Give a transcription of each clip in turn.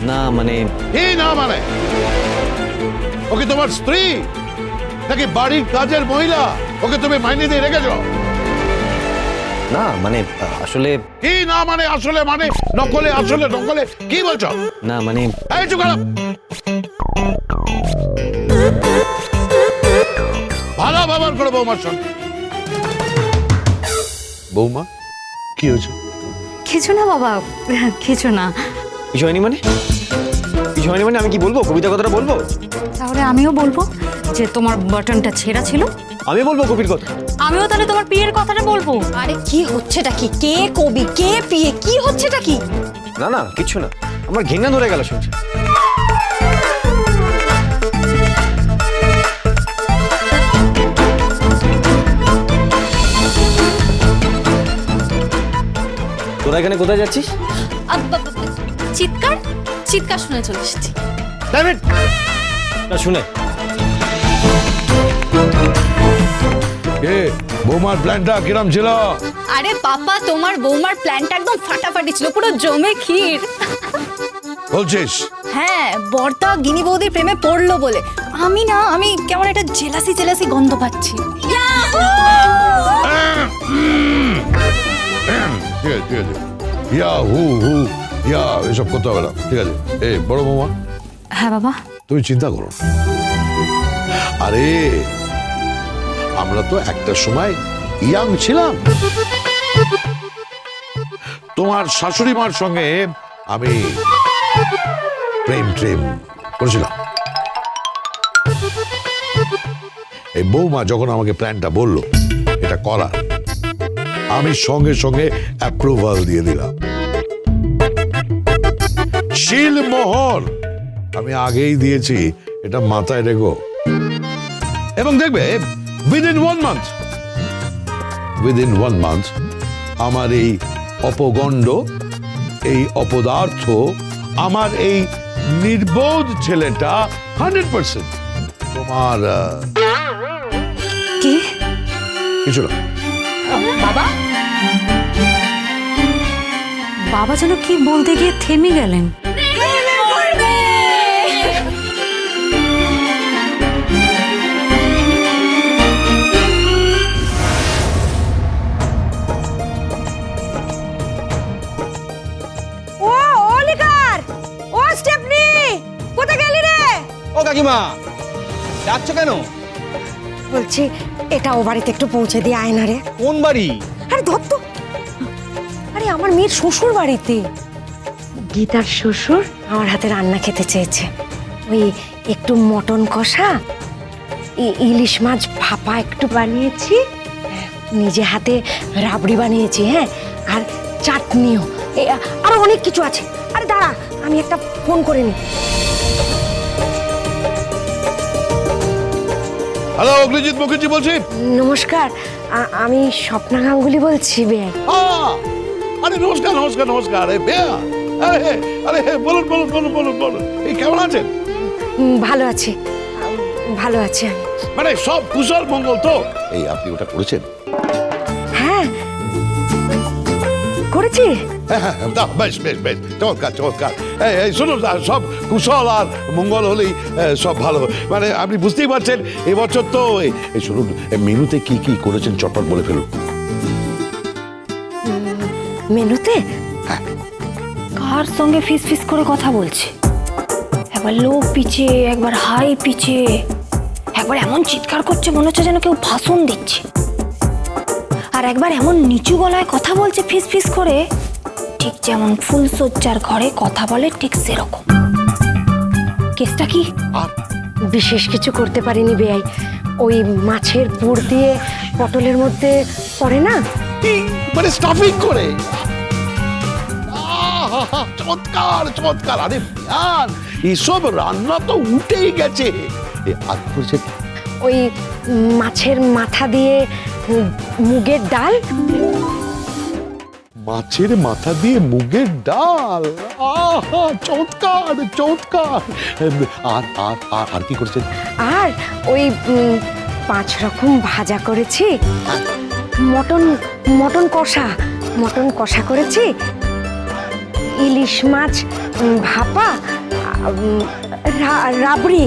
না মানে কি না মানে? ওকে তোমার স্ত্রী নাকি বাড়ির কাজের মহিলা? ওকে তুমি মাইনে দিয়ে রেখেছো? না মানে আসলে কি না মানে আসলে মানে নকলে আসলে নকলে কি বলছো? না মানে এই চুপ করো। ভালো ব্যবহার করো বৌমার সঙ্গে। বৌমা কি হয়েছে? কিছু না বাবা, কিছু না। কিছু হয়নি মানে? কিছু হয়নি মানে আমি কি বলবো? কবিতা কথাটা বলবো? তাহলে আমিও বলবো যে তোমার বাটনটা ছেঁড়া ছিল। আমি বলবো কবির কথা। আমিও তাহলে তোমার পিয়ের কথাটা বলবো। আরে কি হচ্ছেটা কি? কে কবি কে পিয়ে কি হচ্ছেটা কি? না না কিছু না, আমার ঘেন্না ধরে গেল শুনছে। তোরা এখানে কোথায় যাচ্ছিস? চিৎকার চিৎকার শুনে চলে এসেছি। না শুনে কে বৌমার প্ল্যানটা কিরম ছিল? আরে বাবা, তোমার বৌমার প্ল্যানটা একদম ফাটাফাটি ছিল, পুরো জমে ক্ষীর। বলছিস? হ্যাঁ, বর্তা গিনি বৌদির প্রেমে পড়লো বলে আমি কেমন একটা জেলাসি জেলাসি গন্ধ পাচ্ছি। ঠিক আছে ঠিক আছে, ইয়া হু হু ইয়া এসব করতে হবে না, ঠিক আছে? এই বড় বৌমা, হ্যাঁ বাবা। তুমি চিন্তা করো না। আরে আমরা তো একটা সময় ইয়াং ছিলাম। তোমার শাশুড়ি মার সঙ্গে আমি প্রেম করেছিলাম। এই বৌমা যখন আমাকে প্ল্যানটা বললো এটা করার, আমি সঙ্গে সঙ্গে অ্যাপ্রুভাল দিয়ে দিলাম। শিল মোহর আমি আগেই দিয়েছি, এটা মাথায় রেখো। এবং দেখবে উইদিন 1 মান্থ আমার এই অপগণ্ড, এই অপদার্থ, আমার এই নির্বোধ ছেলেটা 100% তোমার কি? কিছু না। বাবা বাবা যেন কি বলতে গিয়ে থেমে গেলেন। ও অলিকার, ও স্টেপনি, কোথায় গেলি রে? ও কাকিমা যাচ্ছ কেন? বলছি এটা ও বাড়িতে একটু পৌঁছে দিয়ে আয় না রে। কোন বাড়ি? আরে ধর তো, আরে আমার মেয়ের শ্বশুর বাড়িতে। গীতার শ্বশুর আমার হাতে রান্না খেতে চেয়েছে। ওই একটু মটন কষা, ইলিশ মাছ ভাপা একটু বানিয়েছি, নিজে হাতে রাবড়ি বানিয়েছি, হ্যাঁ, আর চাটনিও, আরো অনেক কিছু আছে। আরে দাঁড়া, আমি একটা ফোন করে নিই। হ্যালো, অগ্নিজিৎ মুখার্জি বলছি। নমস্কার, আমি স্বপ্না গাঙ্গুলি বলছি বেয়াই। আরে নমস্কার নমস্কার নমস্কার। আরে বেয়া, আরে আরে বলুন বলুন বলুন বলুন বলুন, এই কেমন আছেন? ভালো আছি, ভালো আছি আমি। মানে সব কুশল মঙ্গল তো? এই আপনি ওটা করেছেন? হ্যাঁ করেছি। হ্যাঁ হ্যাঁ, দাও, বেশ বেশ বেশ, চমৎকার চমৎকার। এই শুনুন, সব কুশল আর মঙ্গল হলেই সব ভালো। মানে আপনি বুঝতেই পারছেন এবছর তো এই শুনুন, মেনুতে কি কি করেছেন চটপট বলে ফেলুন। মেনুতে কার সঙ্গে ফিস ফিস করে কথা বলছে? একবার লো পিচে, একবার হাই পিচে, একবার এমন চিৎকার করছে মনে হচ্ছে যেন কেউ ভাষণ দিচ্ছে, আর একবার এমন নিচু গলায় কথা বলছে ফিস ফিস করে, ঠিক যেমন ফুলসজ্জার ঘরে কথা বলে ঠিক সেরকম। কেসটা কি? বিশেষ কিছু করতে পারিনি বেয়াই। ওই মাছের পুর দিয়ে পটলের মধ্যে পড়ে না, মানে স্টাফিং করে। চমৎকার চমৎকার। আরে বিয়ান, এসব রান্না তো উঠেই গেছে। আর করেছেন ওই মাছের মাথা দিয়ে মুগের ডাল। মাছের মাথা দিয়ে মুগের ডাল, আহা চমৎকার চমৎকার। আর আর আর আর কি করেছেন? আর ওই 5 রকম ভাজা করেছি, মটন কষা করেছি, ইলিশ মাছ ভাপা, রাবড়ি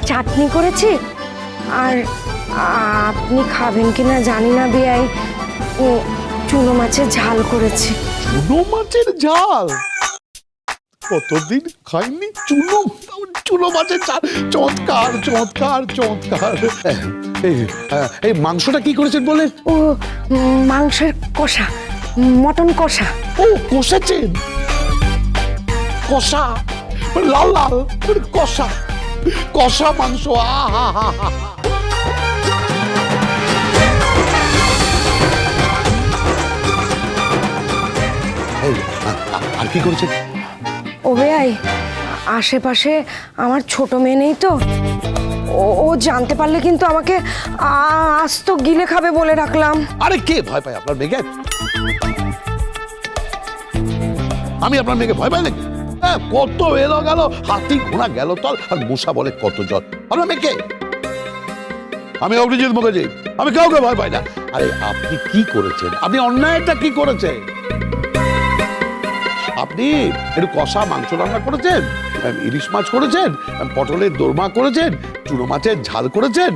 চাটনি করেছি। আর আপনি খাবেন কিনা জানি না বেয়াই, চুনো মাছের ঝাল করেছি। চুনো মাছের ঝাল? কতদিন খাইনি চুনো চুনো মাছের ঝাল। চমৎকার চমৎকার চমৎকার। এই মাংসটা কি করেছেন বলেন? ও মাংসের কষা, মটন কষা। ও কষেছেন? কষা লাল লাল কষা, কষা মাংস। আহা হা হা। আর কি করেছেন? ও বেয়াই, আশেপাশে আমার ছোট মেয়ে নেই তো, ও জানতে পারলে কিন্তু আমাকে আস্ত গিলে খাবে বলে রাখলাম। আরে কে ভয় পায় আপনার মেয়েকে? আমি আপনার মেয়েকে ভয় পাই নাকি? হ্যাঁ, কত এলো গেল, হাতি ঘোড়া গেল তল, আর মশা বলে কত জল। আপনার মেয়েকে আমি অভিজিৎ মুখার্জি, আমি কাউকে ভয় পাই না। আরে আপনি কি করেছেন? আপনি অন্যায়টা কি করেছেন? আপনি একটু কষা মাংস রান্না করেছেন, ইলিশ মাছ করেছেন, পটলের দোরমা করেছেন, চুনো মাছের ঝাল করেছেন,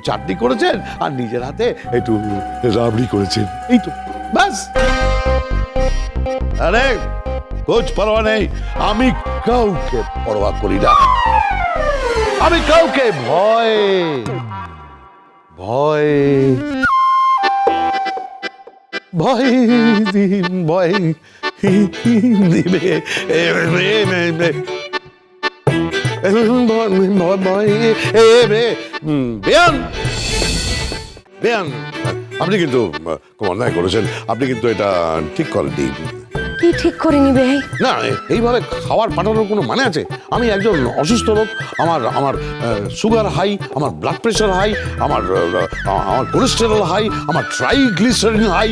চাটনি করেছেন, আর নিজের হাতে একটু রাবড়ি করেছেন। এই তো ব্যাস। আরে কোচ পরোয়া নেই, আমি কাউকে পরোয়া করি না। আমি কাউকে ভয় ভয় ভয় ভয় দিবে বেয়ান। আপনি কিন্তু খুব অন্যায় করেছেন, আপনি কিন্তু এটা ঠিক করেননি। কি ঠিক করে নিবে? না, এইভাবে খাবার পাঠানোর কোনো মানে আছে? আমি একজন অসুস্থ লোক, আমার সুগার হাই, আমার ব্লাড প্রেশার হাই, আমার কোলেস্টেরল হাই, আমার ট্রাইগ্লিসারিন হাই।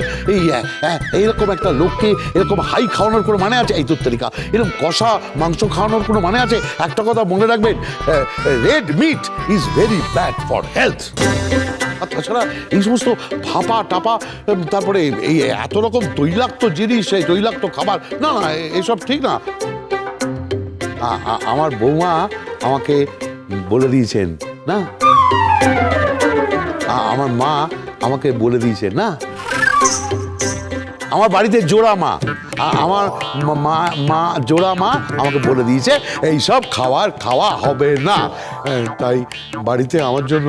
এইরকম একটা লোককে এরকম হাই খাওয়ানোর কোনো মানে আছে? এই তরিকা এরকম কষা মাংস খাওয়ানোর কোনো মানে আছে? একটা কথা মনে রাখবেন, red meat is very bad for health. আর তাছাড়া এই সমস্ত ফাঁপা টাপা, তারপরে এই এত রকম তৈলাক্ত জিনিস, এই তৈলাক্ত খাবার, না না, এসব ঠিক না। আমার বৌমা আমাকে বলে দিয়েছেন না, আমার মা আমাকে বলে দিয়েছেন না, আমার বাড়িতে জোড়া মা, আমার মা জোড়া মা আমাকে বলে দিয়েছে এইসব খাওয়া হবে না। তাই বাড়িতে আমার জন্য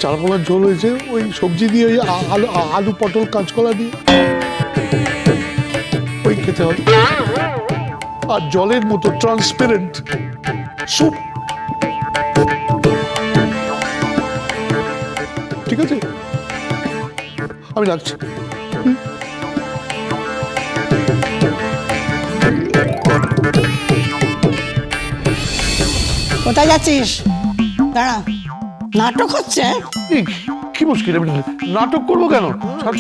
চারাপোনার ঝোল হয়েছে, ওই সবজি দিয়ে, ওই আলু পটল কাঁচকলা দিয়ে ওই খেতে হবে। আর জলের মতো ট্রান্সপারেন্ট স্যুপ। ঠিক আছে, আমি রাখছি। কোথায় যাচ্ছিস? দাঁড়া, নাটক হচ্ছে? কি মুশকিল, আমি নাটক করবো কেন?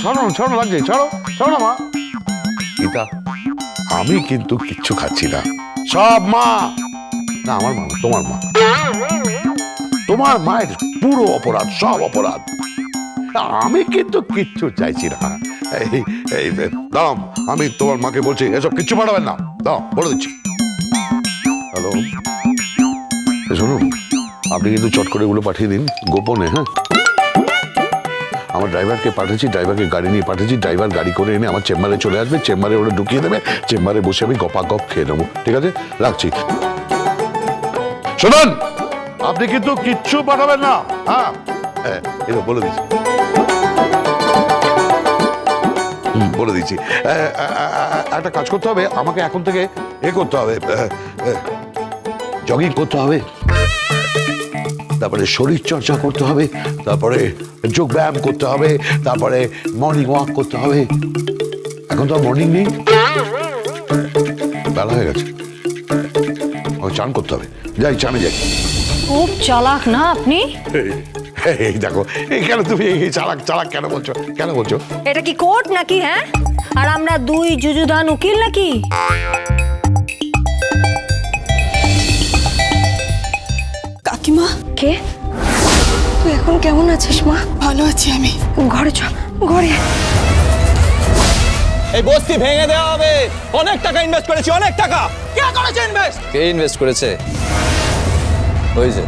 ছাড়ো লাগছে, ছাড়ো না মা। গীতা, আমি কিন্তু কিচ্ছু খাচ্ছি না, সব মা। না, আমার মা, তোমার মা। তোমার মায়ের পুরো অপরাধ, সব অপরাধ। আমি কিন্তু কিচ্ছু চাইছি না। এই দাও, আমি তোমার মাকে বলছি এসব কিচ্ছু পাঠাবেন না, দাও বলে দিচ্ছি। হ্যালো, শুনুন, আপনি কিন্তু চট করে এগুলো পাঠিয়ে দিন গোপনে। হ্যাঁ, আমার ড্রাইভারকে পাঠিয়েছি, ড্রাইভারকে গাড়ি নিয়ে পাঠিয়েছি, ড্রাইভার গাড়ি করে এনে আমার চেম্বারে চলে আসবে, চেম্বারে ওরা ঢুকিয়ে দেবে, চেম্বারে বসে আমি গপাগপ খেয়ে নেবো। ঠিক আছে, রাখছি। শুনুন, আপনি কিন্তু কিচ্ছু পাঠাবেন না। হ্যাঁ, এটা বলে দিচ্ছি, বলে দিচ্ছি। একটা কাজ করতে হবে, আমাকে এখন থেকে করতে হবে, জগিং করতে হবে, তারপরে শরীর চর্চা করতে হবে, তারপরে যোগ ব্যায়াম করতে হবে, তারপরে মর্নিং ওয়াক করতে হবে। এখন তো আর মর্নিং নেই, বেলা হয়ে গেছে, চান করতে হবে। যাই, চানে যাই। খুব চালাক না আপনি? এই দেখো, কেন তুমি এই চালাক কেন বলছো? এটা কি কোর্ট নাকি? হ্যাঁ, আর আমরা দুই যুযুধান উকিল নাকি? কাকিমা, কে? তুই এখন কেমন আছিস মা? ভালো আছি আমি। ঘরে চ, ঘরে। এই বস্তি ভেঙে দেওয়া হবে। অনেক টাকা ইনভেস্ট করেছি, অনেক টাকা। কে করেছে ইনভেস্ট? কে ইনভেস্ট করেছে? ওই যে